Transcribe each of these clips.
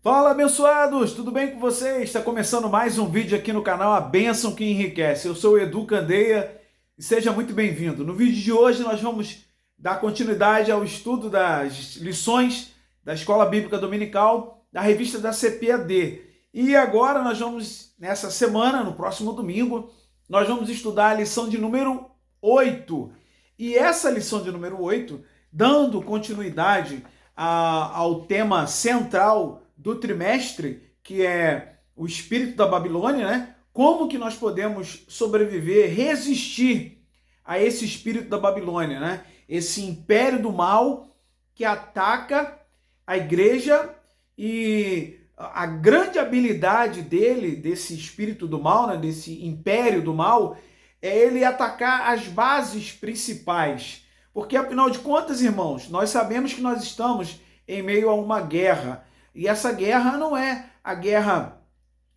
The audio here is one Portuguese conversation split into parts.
Fala, abençoados! Tudo bem com vocês? Está começando mais um vídeo aqui no canal A Bênção que Enriquece. Eu sou o Edu Candeia e seja muito bem-vindo. No vídeo de hoje nós vamos dar continuidade ao estudo das lições da Escola Bíblica Dominical da revista da CPAD. E agora nós vamos, nessa semana, no próximo domingo, nós vamos estudar a lição de número 8. E essa lição de número 8, dando continuidade ao tema central do trimestre, que é o espírito da Babilônia, né? Como que nós podemos sobreviver, resistir a esse espírito da Babilônia, né? Esse império do mal que ataca a igreja, e a grande habilidade dele, desse espírito do mal, né? Desse império do mal, é ele atacar as bases principais. Porque, afinal de contas, irmãos, nós sabemos que nós estamos em meio a uma guerra. E essa guerra não é a guerra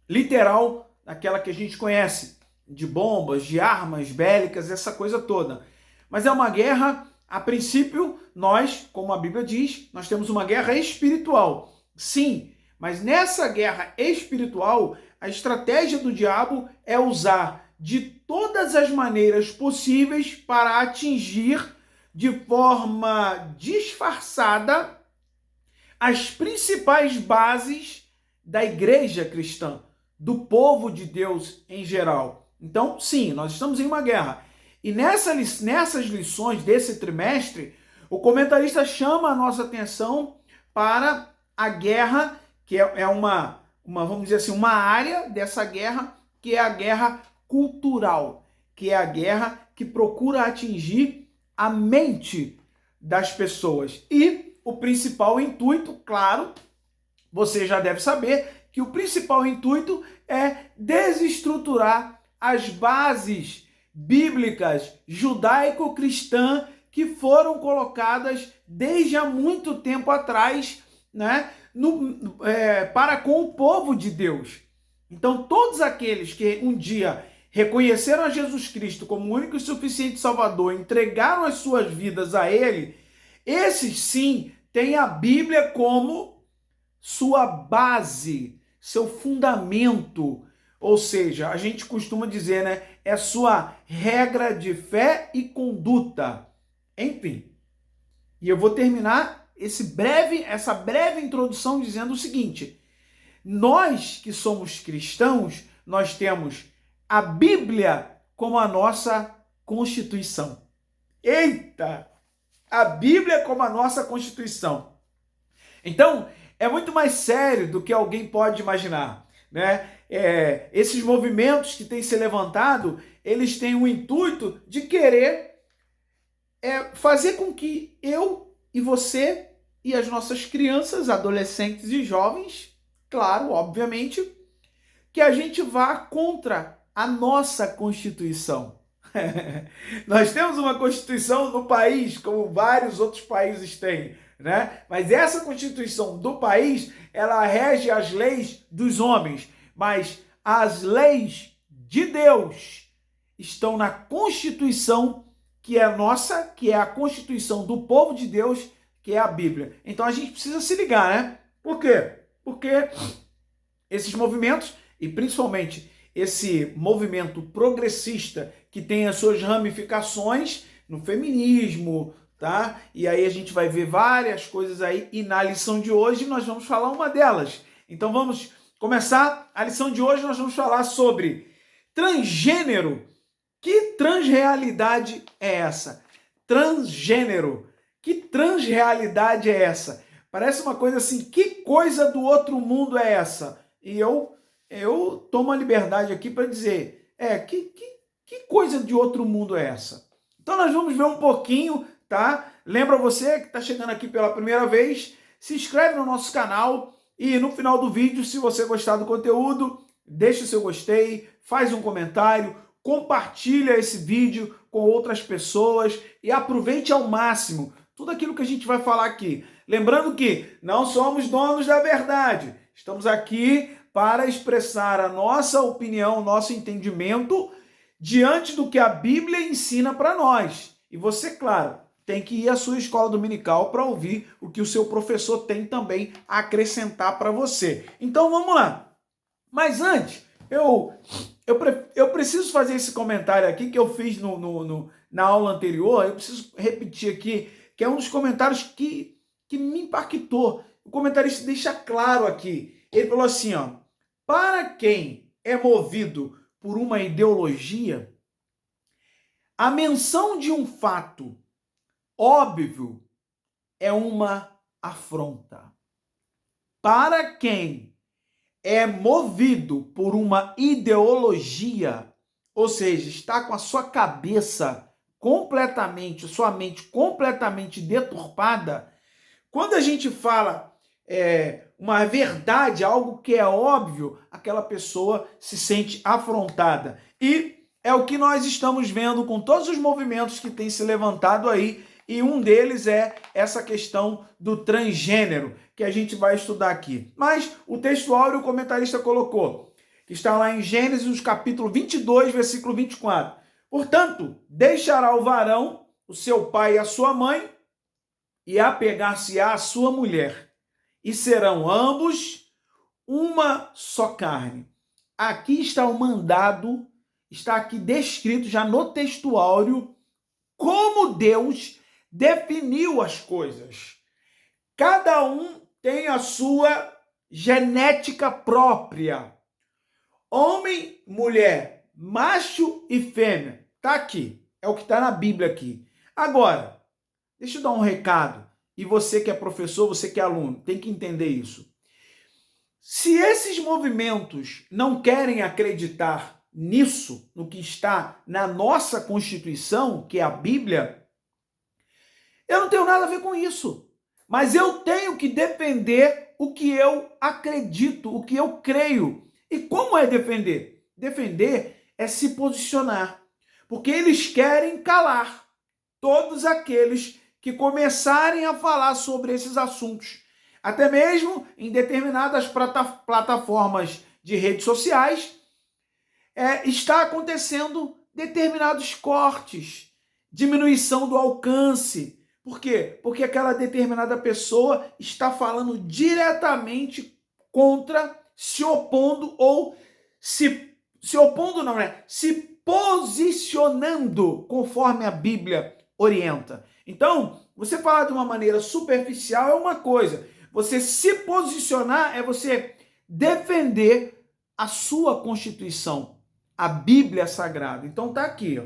literal, aquela que a gente conhece, de bombas, de armas bélicas, essa coisa toda. Mas é uma guerra, a princípio, nós, como a Bíblia diz, nós temos uma guerra espiritual. Sim, mas nessa guerra espiritual, a estratégia do diabo é usar de todas as maneiras possíveis para atingir de forma disfarçada as principais bases da igreja cristã, do povo de Deus em geral. Então, sim, nós estamos em uma guerra. E nessas lições desse trimestre, o comentarista chama a nossa atenção para a guerra, que é vamos dizer assim, uma área dessa guerra, que é a guerra cultural, que é a guerra que procura atingir a mente das pessoas. E o principal intuito, claro, você já deve saber que o principal intuito é desestruturar as bases bíblicas judaico-cristã que foram colocadas desde há muito tempo atrás, né, para com o povo de Deus. Então, todos aqueles que um dia reconheceram a Jesus Cristo como o único e suficiente Salvador, entregaram as suas vidas a Ele, esses sim têm a Bíblia como sua base, seu fundamento. Ou seja, a gente costuma dizer, né? É sua regra de fé e conduta. Enfim. E eu vou terminar essa breve introdução dizendo o seguinte: nós que somos cristãos, nós temos a Bíblia como a nossa Constituição. Eita! A Bíblia como a nossa Constituição. Então, é muito mais sério do que alguém pode imaginar, né? Esses movimentos que têm se levantado, eles têm o intuito de querer fazer com que eu e você e as nossas crianças, adolescentes e jovens, claro, obviamente, que a gente vá contra a nossa Constituição. Nós temos uma Constituição no país, como vários outros países têm, né? Mas essa Constituição do país, ela rege as leis dos homens, mas as leis de Deus estão na Constituição que é nossa, que é a Constituição do povo de Deus, que é a Bíblia. Então a gente precisa se ligar, né? Por quê? Porque esses movimentos, e principalmente esse movimento progressista que tem as suas ramificações no feminismo, tá? E aí a gente vai ver várias coisas aí, e na lição de hoje nós vamos falar uma delas. Então vamos começar a lição de hoje, nós vamos falar sobre transgênero. Que transrealidade é essa? Transgênero. Que transrealidade é essa? Parece uma coisa assim, que coisa do outro mundo é essa? E eu tomo a liberdade aqui para dizer, que coisa de outro mundo é essa? Então nós vamos ver um pouquinho, tá? Lembra você que está chegando aqui pela primeira vez, se inscreve no nosso canal e no final do vídeo, se você gostar do conteúdo, deixa o seu gostei, faz um comentário, compartilha esse vídeo com outras pessoas e aproveite ao máximo tudo aquilo que a gente vai falar aqui. Lembrando que não somos donos da verdade, estamos aqui para expressar a nossa opinião, nosso entendimento diante do que a Bíblia ensina para nós. E você, claro, tem que ir à sua escola dominical para ouvir o que o seu professor tem também a acrescentar para você. Então vamos lá. Mas antes, eu preciso fazer esse comentário aqui que eu fiz na aula anterior, eu preciso repetir aqui, que é um dos comentários que me impactou. O comentarista deixa claro aqui. Ele falou assim, ó, para quem é movido por uma ideologia, a menção de um fato óbvio é uma afronta. Para quem é movido por uma ideologia, ou seja, está com a sua cabeça completamente, sua mente completamente deturpada, quando a gente fala uma verdade, algo que é óbvio, aquela pessoa se sente afrontada. E é o que nós estamos vendo com todos os movimentos que têm se levantado aí, e um deles é essa questão do transgênero, que a gente vai estudar aqui. Mas o texto áureo, o comentarista colocou, que está lá em Gênesis, capítulo 22, versículo 24. Portanto, deixará o varão, o seu pai e a sua mãe, e apegar-se-á à sua mulher, e serão ambos uma só carne. Aqui está o mandado, está aqui descrito já no texto áureo, como Deus definiu as coisas. Cada um tem a sua genética própria. Homem, mulher, macho e fêmea. Está aqui. É o que está na Bíblia aqui. Agora, deixa eu dar um recado. E você que é professor, você que é aluno, tem que entender isso. Se esses movimentos não querem acreditar nisso, no que está na nossa Constituição, que é a Bíblia, eu não tenho nada a ver com isso. Mas eu tenho que defender o que eu acredito, o que eu creio. E como é defender? Defender é se posicionar. Porque eles querem calar todos aqueles que começarem a falar sobre esses assuntos. Até mesmo em determinadas plataformas de redes sociais, está acontecendo determinados cortes, diminuição do alcance. Por quê? Porque aquela determinada pessoa está falando diretamente contra, se opondo ou se opondo não, né? Se posicionando conforme a Bíblia orienta. Então, você falar de uma maneira superficial é uma coisa. Você se posicionar é você defender a sua Constituição, a Bíblia Sagrada. Então tá aqui, ó.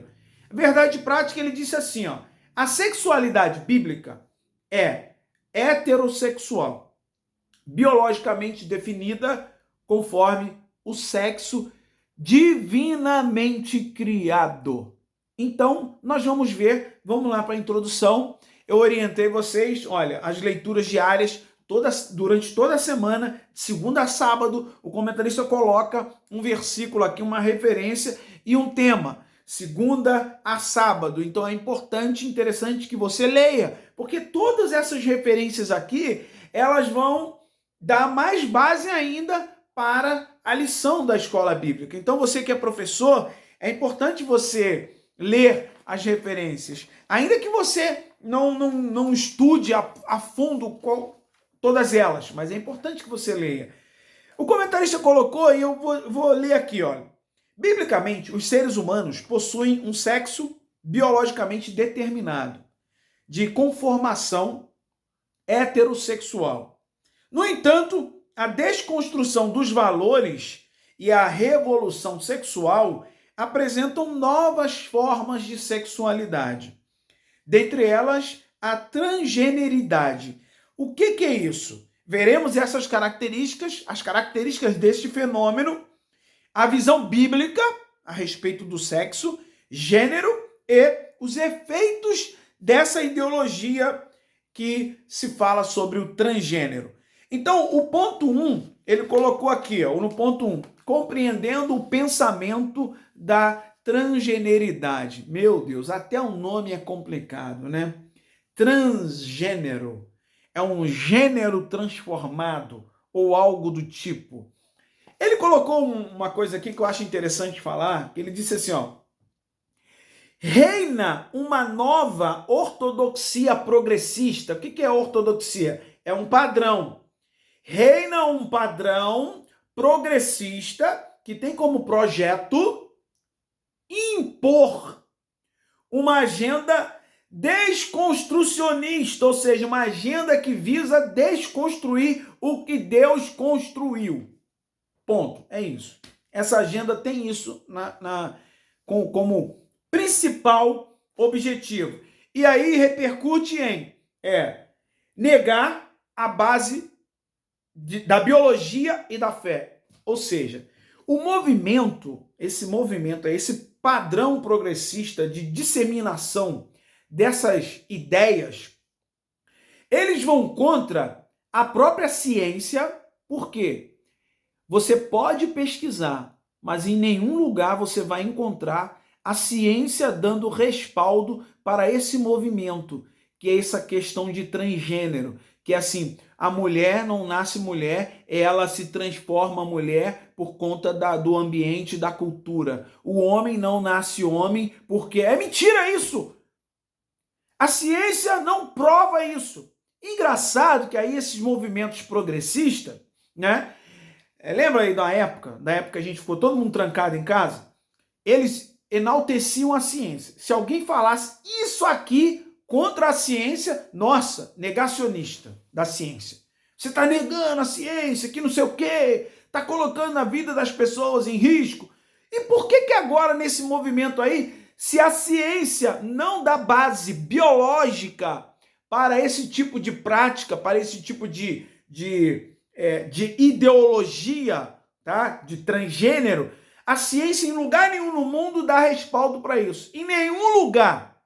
Verdade prática, ele disse assim, ó. A sexualidade bíblica é heterossexual, biologicamente definida conforme o sexo divinamente criado. Então, nós vamos ver, vamos lá para a introdução. Eu orientei vocês, olha, as leituras diárias, durante toda a semana, de segunda a sábado, o comentarista coloca um versículo aqui, uma referência e um tema. Segunda a sábado. Então é importante, interessante que você leia, porque todas essas referências aqui, elas vão dar mais base ainda para a lição da escola bíblica. Então você que é professor, é importante você ler as referências. Ainda que você não estude a fundo todas elas, mas é importante que você leia. O comentarista colocou, e eu vou ler aqui, olha. Biblicamente, os seres humanos possuem um sexo biologicamente determinado, de conformação heterossexual. No entanto, a desconstrução dos valores e a revolução sexual apresentam novas formas de sexualidade. Dentre elas, a transgeneridade. O que é isso? Veremos essas características, as características deste fenômeno, a visão bíblica a respeito do sexo, gênero e os efeitos dessa ideologia que se fala sobre o transgênero. Então, o ponto 1, ele colocou aqui, ó, no ponto 1, compreendendo o pensamento da transgeneridade. Meu Deus, até o nome é complicado, né? Transgênero é um gênero transformado ou algo do tipo. Ele colocou uma coisa aqui que eu acho interessante falar, que ele disse assim, ó, Reina uma nova ortodoxia progressista. O que é ortodoxia? É um padrão. Reina um padrão progressista que tem como projeto impor uma agenda desconstrucionista, ou seja, uma agenda que visa desconstruir o que Deus construiu. Ponto. É isso. Essa agenda tem isso como principal objetivo. E aí repercute em negar a base da biologia e da fé. Ou seja, esse padrão progressista de disseminação dessas ideias, eles vão contra a própria ciência. Por quê? Você pode pesquisar, mas em nenhum lugar você vai encontrar a ciência dando respaldo para esse movimento, que é essa questão de transgênero, que é assim, a mulher não nasce mulher, ela se transforma mulher por conta do ambiente, da cultura. O homem não nasce homem porque... É mentira isso! A ciência não prova isso. Engraçado que aí esses movimentos progressistas, né? Lembra aí da época que a gente ficou todo mundo trancado em casa? Eles enalteciam a ciência. Se alguém falasse isso aqui contra a ciência, nossa, negacionista da ciência. Você está negando a ciência, que não sei o quê, está colocando a vida das pessoas em risco. E por que agora nesse movimento aí, se a ciência não dá base biológica para esse tipo de prática, para esse tipo de ideologia, tá? De transgênero, a ciência em lugar nenhum no mundo dá respaldo para isso. Em nenhum lugar.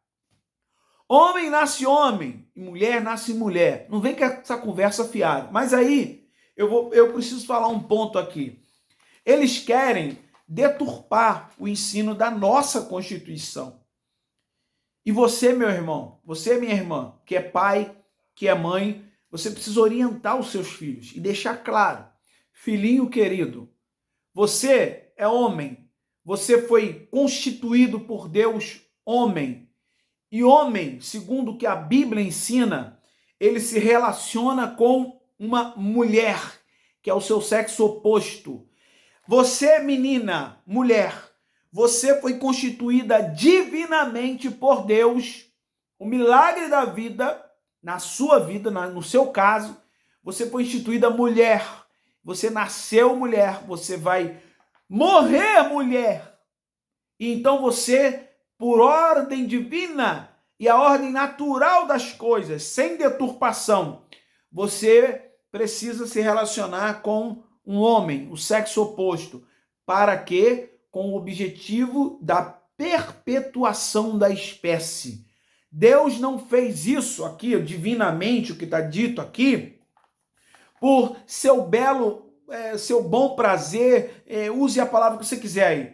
Homem nasce homem e mulher nasce mulher. Não vem com essa conversa fiada. Mas aí eu preciso falar um ponto aqui. Eles querem deturpar o ensino da nossa Constituição. E você, meu irmão, você, minha irmã, que é pai, que é mãe, você precisa orientar os seus filhos e deixar claro, filhinho querido, você é homem, você foi constituído por Deus homem. E homem, segundo o que a Bíblia ensina, ele se relaciona com uma mulher, que é o seu sexo oposto. Você, menina, mulher, você foi constituída divinamente por Deus. O milagre da vida, na sua vida, no seu caso, você foi instituída mulher. Você nasceu mulher, você vai morrer mulher. E então você, por ordem divina e a ordem natural das coisas, sem deturpação, você precisa se relacionar com um homem, o sexo oposto. Para quê? Com o objetivo da perpetuação da espécie. Deus não fez isso aqui, divinamente, o que está dito aqui, por seu bom prazer, use a palavra que você quiser aí.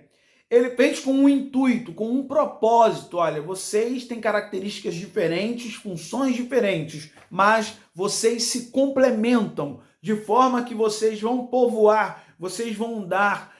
Ele fez com um intuito, com um propósito. Olha, vocês têm características diferentes, funções diferentes, mas vocês se complementam de forma que vocês vão povoar, vocês vão dar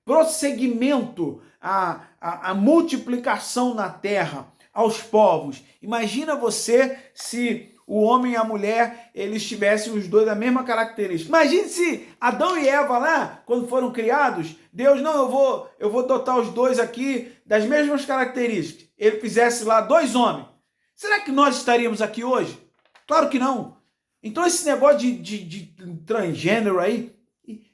prosseguimento à multiplicação na terra, aos povos. Imagina você se o homem e a mulher, eles tivessem os dois da mesma característica. Imagine se Adão e Eva lá, quando foram criados, Deus, não, eu vou dotar os dois aqui das mesmas características. Ele fizesse lá dois homens. Será que nós estaríamos aqui hoje? Claro que não. Então esse negócio de transgênero aí,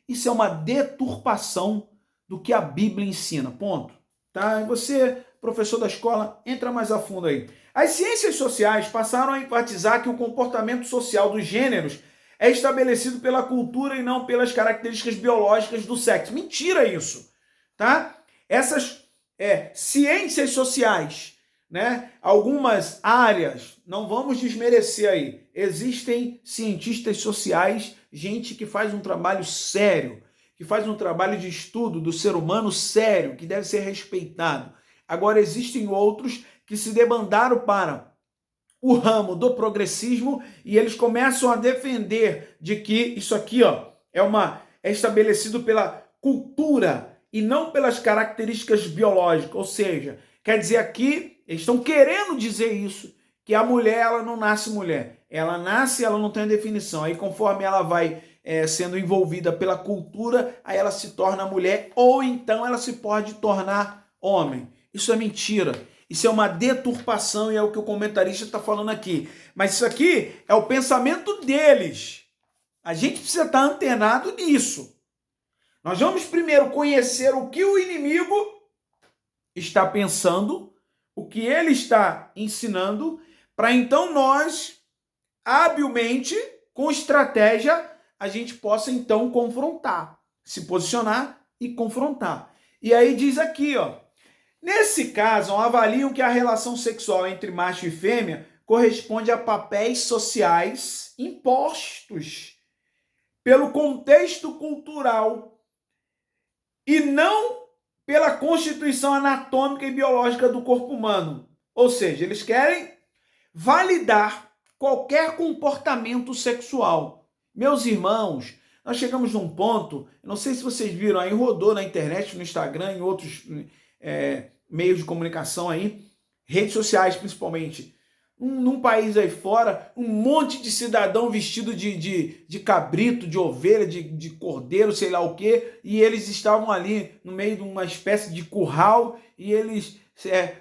isso é uma deturpação do que a Bíblia ensina, ponto. Tá? E você, professor da escola, entra mais a fundo aí. As ciências sociais passaram a enfatizar que o comportamento social dos gêneros é estabelecido pela cultura e não pelas características biológicas do sexo. Mentira isso, tá? Essas ciências sociais, né? Algumas áreas, não vamos desmerecer aí. Existem cientistas sociais, gente que faz um trabalho sério, que faz um trabalho de estudo do ser humano sério, que deve ser respeitado. Agora, existem outros que se debandaram para o ramo do progressismo e eles começam a defender de que isso aqui é estabelecido pela cultura e não pelas características biológicas, ou seja, Quer dizer, aqui, eles estão querendo dizer isso, que a mulher, ela não nasce mulher. Ela nasce, ela não tem definição. Aí, conforme ela vai sendo envolvida pela cultura, aí ela se torna mulher, ou então ela se pode tornar homem. Isso é mentira. Isso é uma deturpação e é o que o comentarista está falando aqui. Mas isso aqui é o pensamento deles. A gente precisa estar antenado nisso. Nós vamos primeiro conhecer o que o inimigo está pensando, o que ele está ensinando, para então nós, habilmente, com estratégia, a gente possa então confrontar, se posicionar e confrontar. E aí diz aqui, ó, nesse caso, avaliam que a relação sexual entre macho e fêmea corresponde a papéis sociais impostos pelo contexto cultural e não pela constituição anatômica e biológica do corpo humano. Ou seja, eles querem validar qualquer comportamento sexual. Meus irmãos, nós chegamos num ponto, não sei se vocês viram aí, rodou na internet, no Instagram, em outros meios de comunicação aí, redes sociais principalmente, num país aí fora, um monte de cidadão vestido de cabrito, de ovelha, de cordeiro, sei lá o quê, e eles estavam ali no meio de uma espécie de curral, e eles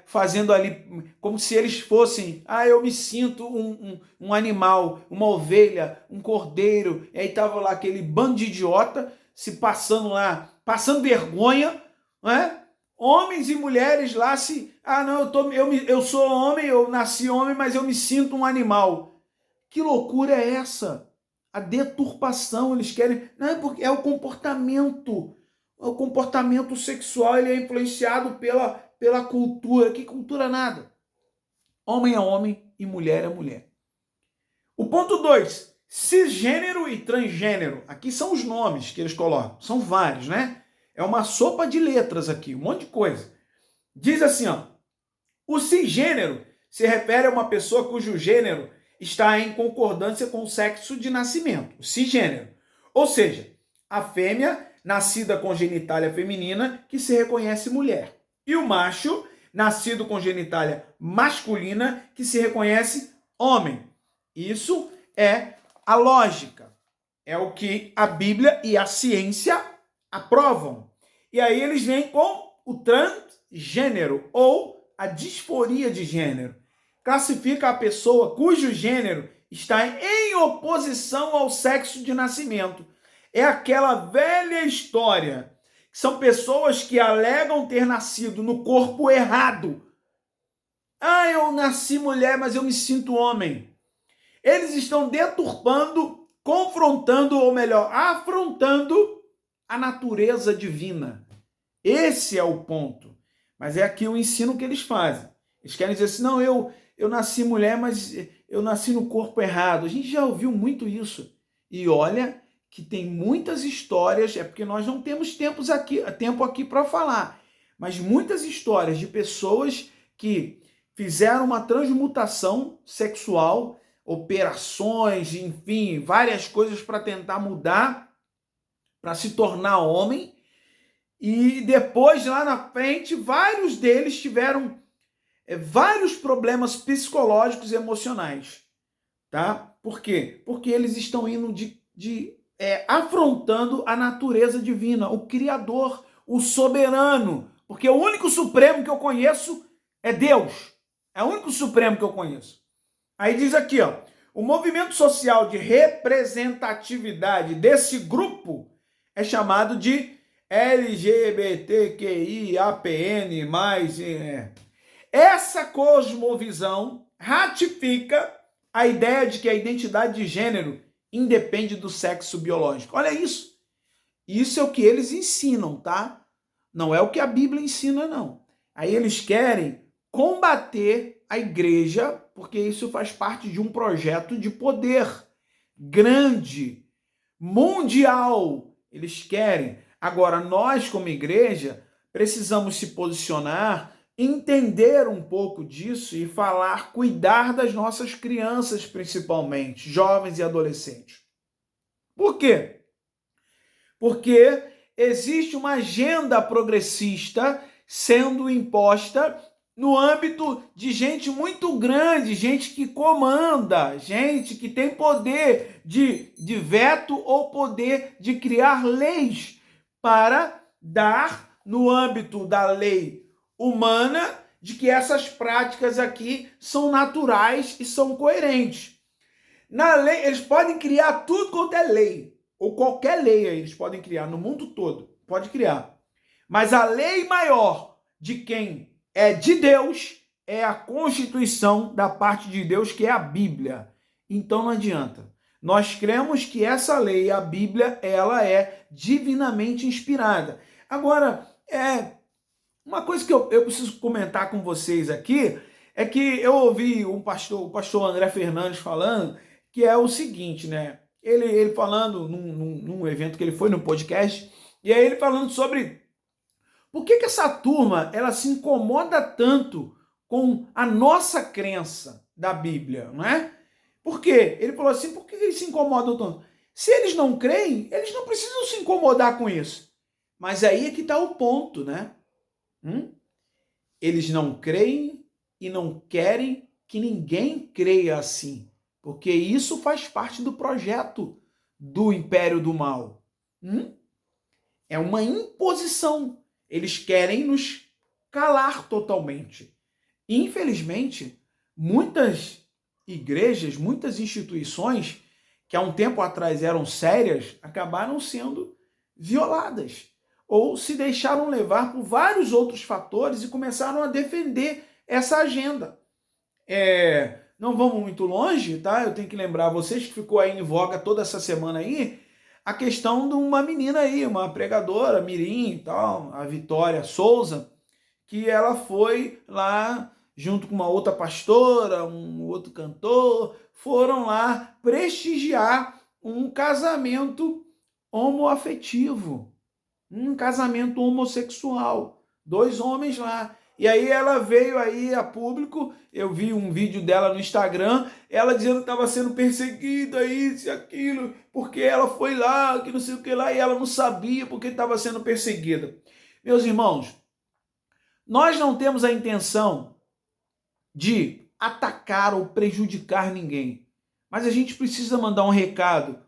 fazendo ali, como se eles fossem, eu me sinto um animal, uma ovelha, um cordeiro, e aí tava lá aquele bando de idiota, se passando lá, passando vergonha, né? Homens e mulheres lá eu sou homem, eu nasci homem, mas eu me sinto um animal. Que loucura é essa? A deturpação, eles querem... Não, porque é o comportamento. O comportamento sexual, ele é influenciado pela cultura. Que cultura nada? Homem é homem e mulher é mulher. O ponto 2, cisgênero e transgênero. Aqui são os nomes que eles colocam. São vários, né? É uma sopa de letras aqui, um monte de coisa. Diz assim, ó, o cisgênero se refere a uma pessoa cujo gênero está em concordância com o sexo de nascimento, o cisgênero. Ou seja, a fêmea, nascida com genitália feminina, que se reconhece mulher. E o macho, nascido com genitália masculina, que se reconhece homem. Isso é a lógica. É o que a Bíblia e a ciência aprovam. E aí eles vêm com o transgênero ou a disforia de gênero. Classifica a pessoa cujo gênero está em oposição ao sexo de nascimento. É aquela velha história. São pessoas que alegam ter nascido no corpo errado. Eu nasci mulher, mas eu me sinto homem. Eles estão deturpando, confrontando, ou melhor, afrontando a natureza divina. Esse é o ponto. Mas é aqui o ensino que eles fazem. Eles querem dizer assim, não, eu nasci mulher, mas eu nasci no corpo errado. A gente já ouviu muito isso. E olha que tem muitas histórias, é porque nós não temos tempo aqui para falar, mas muitas histórias de pessoas que fizeram uma transmutação sexual, operações, enfim, várias coisas para tentar mudar, para se tornar homem, e depois, lá na frente, vários deles tiveram vários problemas psicológicos e emocionais, tá? Por quê? Porque eles estão indo afrontando a natureza divina, o Criador, o soberano, porque o único supremo que eu conheço é Deus, é o único supremo que eu conheço. Aí diz aqui, ó, o movimento social de representatividade desse grupo é chamado de LGBTQIAPN+. Essa cosmovisão ratifica a ideia de que a identidade de gênero independe do sexo biológico. Olha isso. Isso é o que eles ensinam, tá? Não é o que a Bíblia ensina, não. Aí eles querem combater a igreja, porque isso faz parte de um projeto de poder grande, mundial. Eles querem. Agora, nós, como igreja, precisamos se posicionar, entender um pouco disso e falar, cuidar das nossas crianças, principalmente, jovens e adolescentes. Por quê? Porque existe uma agenda progressista sendo imposta no âmbito de gente muito grande, gente que comanda, gente que tem poder de veto ou poder de criar leis para dar no âmbito da lei humana de que essas práticas aqui são naturais e são coerentes. Na lei, eles podem criar tudo quanto é lei, ou qualquer lei aí, eles podem criar no mundo todo, pode criar. Mas a lei maior de quem é de Deus é a Constituição da parte de Deus, que é a Bíblia. Então não adianta. Nós cremos que essa lei, a Bíblia, ela é divinamente inspirada. Agora, uma coisa que eu preciso comentar com vocês aqui é que eu ouvi o pastor André Fernandes falando que é o seguinte, né? Ele falando num evento que ele foi, no podcast, e aí ele falando sobre por que essa turma ela se incomoda tanto com a nossa crença da Bíblia, não é? Por quê? Ele falou assim, por que eles se incomodam tanto? Se eles não creem, eles não precisam se incomodar com isso. Mas aí é que está o ponto, né? Eles não creem e não querem que ninguém creia assim, porque isso faz parte do projeto do Império do Mal. É uma imposição. Eles querem nos calar totalmente. Infelizmente, muitas igrejas, muitas instituições que há um tempo atrás eram sérias, acabaram sendo violadas ou se deixaram levar por vários outros fatores e começaram a defender essa agenda. Não vamos muito longe, tá? Eu tenho que lembrar vocês que ficou aí em voga toda essa semana aí, a questão de uma menina aí, uma pregadora, mirim e tal, a Vitória Souza, que ela foi lá junto com uma outra pastora, um outro cantor, foram lá prestigiar um casamento homoafetivo, um casamento homossexual, 2 homens lá. E aí ela veio aí a público, eu vi um vídeo dela no Instagram, ela dizendo que estava sendo perseguida, isso e aquilo, porque ela foi lá, que não sei o que lá, e ela não sabia porque estava sendo perseguida. Meus irmãos, nós não temos a intenção de atacar ou prejudicar ninguém, mas a gente precisa mandar um recado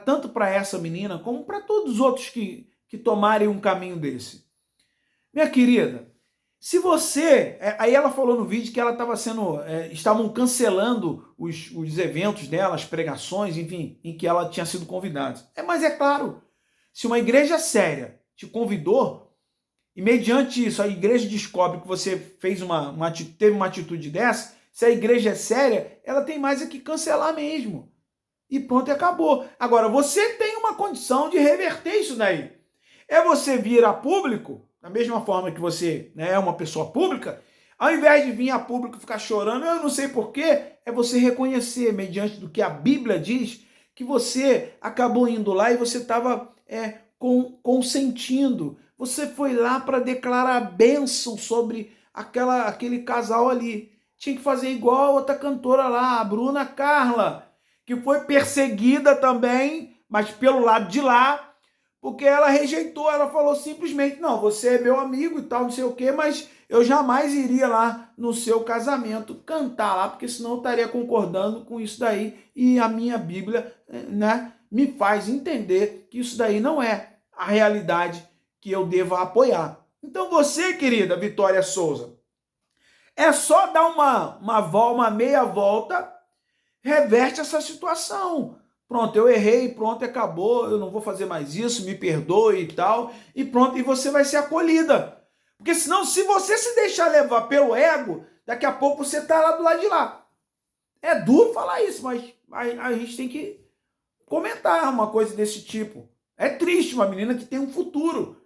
tanto para essa menina como para todos os outros que tomarem um caminho desse. Minha querida, se você... Aí ela falou no vídeo que ela estava estavam cancelando os eventos dela, as pregações, enfim, em que ela tinha sido convidada. Mas é claro, se uma igreja séria te convidou, e mediante isso a igreja descobre que você teve uma atitude dessa, se a igreja é séria, ela tem mais é que cancelar mesmo. E pronto, e acabou. Agora, você tem uma condição de reverter isso daí. É você vir a público, da mesma forma que você é uma pessoa pública, ao invés de vir a público e ficar chorando, eu não sei porquê, é você reconhecer, mediante do que a Bíblia diz, que você acabou indo lá e você estava consentindo. Você foi lá para declarar a bênção sobre aquele casal ali. Tinha que fazer igual a outra cantora lá, a Bruna Carla, que foi perseguida também, mas pelo lado de lá, porque ela rejeitou, ela falou simplesmente, não, você é meu amigo e tal, não sei o quê, mas eu jamais iria lá no seu casamento cantar lá, porque senão eu estaria concordando com isso daí, e a minha Bíblia, me faz entender que isso daí não é a realidade que eu deva apoiar. Então você, querida Vitória Souza, é só dar uma meia volta, reverte essa situação. Pronto, eu errei, pronto, acabou, eu não vou fazer mais isso, me perdoe e tal, e pronto, e você vai ser acolhida. Porque senão, se você se deixar levar pelo ego, daqui a pouco você está lá do lado de lá. É duro falar isso, mas a gente tem que comentar uma coisa desse tipo. É triste uma menina que tem um futuro,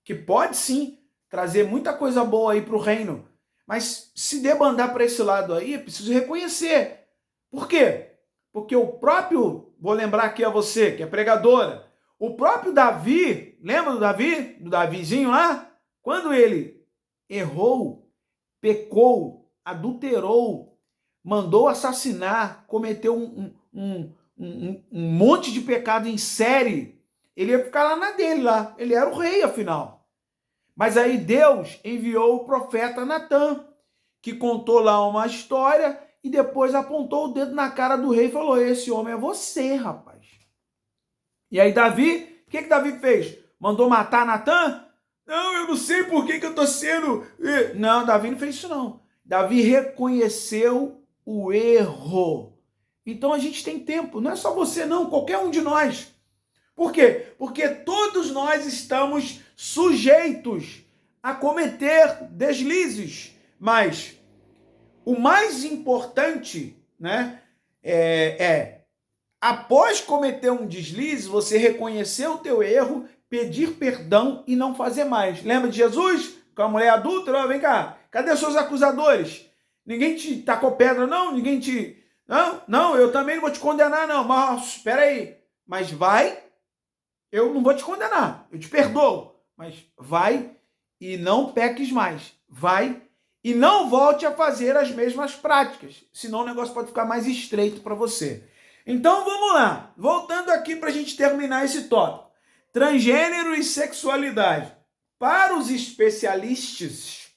que pode sim trazer muita coisa boa aí para o reino, mas se debandar para esse lado aí, é preciso reconhecer. Por quê? Porque o próprio, vou lembrar aqui a você, que é pregadora, o próprio Davi, lembra do Davi? Do Davizinho lá? Quando ele errou, pecou, adulterou, mandou assassinar, cometeu um monte de pecado em série, ele ia ficar lá na dele, lá. Ele era o rei, afinal. Mas aí Deus enviou o profeta Natã. que contou lá uma história e depois apontou o dedo na cara do rei e falou: esse homem é você, rapaz. E aí Davi, o que Davi fez? Mandou matar Natan? Não, eu não sei por que eu estou sendo... Não, Davi não fez isso não. Davi reconheceu o erro. Então a gente tem tempo, não é só você não, qualquer um de nós. Por quê? Porque todos nós estamos sujeitos a cometer deslizes, mas o mais importante, né, após cometer um deslize, você reconhecer o teu erro, pedir perdão e não fazer mais. Lembra de Jesus? Com a mulher adúltera? Vem cá, cadê seus acusadores? Ninguém te tacou pedra, não? Ninguém te... Não, eu também não vou te condenar, não. Mas, espera aí. Mas vai, eu não vou te condenar. Eu te perdoo. Mas vai e não peques mais. Vai e não volte a fazer as mesmas práticas. Senão o negócio pode ficar mais estreito para você. Então vamos lá. Voltando aqui para a gente terminar esse tópico. Transgênero e sexualidade. Para os especialistas,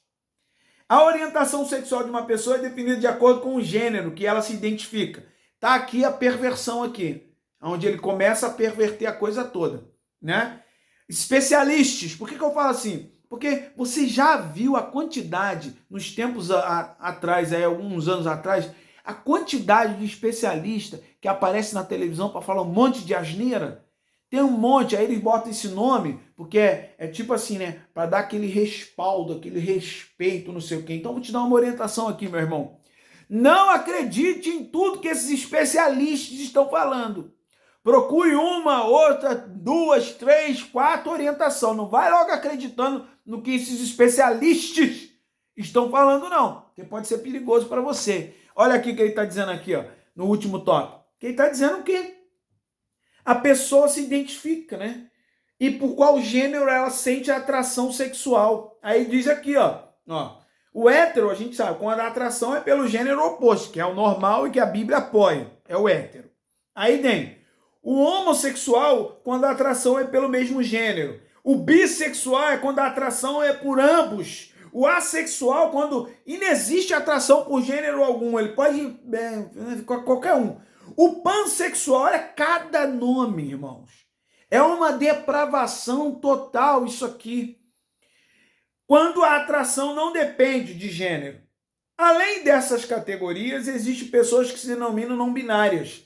a orientação sexual de uma pessoa é definida de acordo com o gênero que ela se identifica. Tá aqui a perversão aqui, onde ele começa a perverter a coisa toda, né? Especialistas, por que eu falo assim? Porque você já viu a quantidade, nos tempos atrás, alguns anos atrás, a quantidade de especialista que aparece na televisão para falar um monte de asneira? Tem um monte, aí eles botam esse nome, porque é tipo assim, né? Para dar aquele respaldo, aquele respeito, não sei o quê. Então vou te dar uma orientação aqui, meu irmão. Não acredite em tudo que esses especialistas estão falando. Procure uma, outra, 2, 3, 4 orientação. Não vai logo acreditando no que esses especialistas estão falando, não. Porque pode ser perigoso para você. Olha aqui o que ele está dizendo aqui, ó, no último tópico. Que ele está dizendo que a pessoa se identifica, né? E por qual gênero ela sente a atração sexual. Aí diz aqui, ó, o hétero, a gente sabe, quando a atração é pelo gênero oposto, que é o normal e que a Bíblia apoia, é o hétero. Aí tem o homossexual, quando a atração é pelo mesmo gênero. O bissexual é quando a atração é por ambos. O assexual, quando inexiste atração por gênero algum, ele pode qualquer um. O pansexual é cada nome, irmãos. É uma depravação total isso aqui. Quando a atração não depende de gênero. Além dessas categorias, existem pessoas que se denominam não binárias.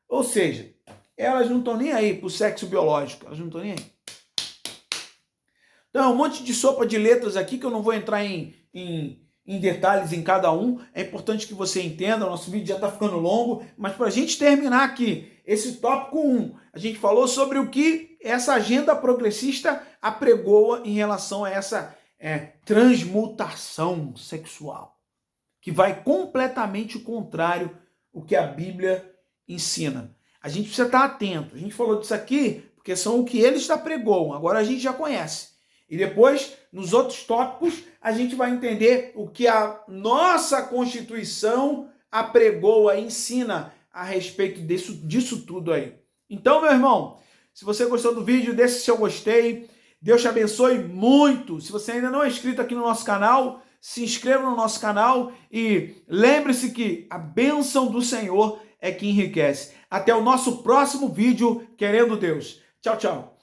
Ou seja, elas não estão nem aí para o sexo biológico. Elas não estão nem aí. Então, um monte de sopa de letras aqui que eu não vou entrar em detalhes em cada um. É importante que você entenda, o nosso vídeo já está ficando longo, mas para a gente terminar aqui, esse tópico 1, a gente falou sobre o que essa agenda progressista apregoa em relação a essa transmutação sexual, que vai completamente contrário ao que a Bíblia ensina. A gente precisa estar atento. A gente falou disso aqui porque são o que eles apregoam, agora a gente já conhece. E depois, nos outros tópicos, a gente vai entender o que a nossa Constituição apregoa, ensina a respeito disso tudo aí. Então, meu irmão, se você gostou do vídeo, deixe seu gostei. Deus te abençoe muito. Se você ainda não é inscrito aqui no nosso canal, se inscreva no nosso canal e lembre-se que a bênção do Senhor é que enriquece. Até o nosso próximo vídeo, querendo Deus. Tchau, tchau.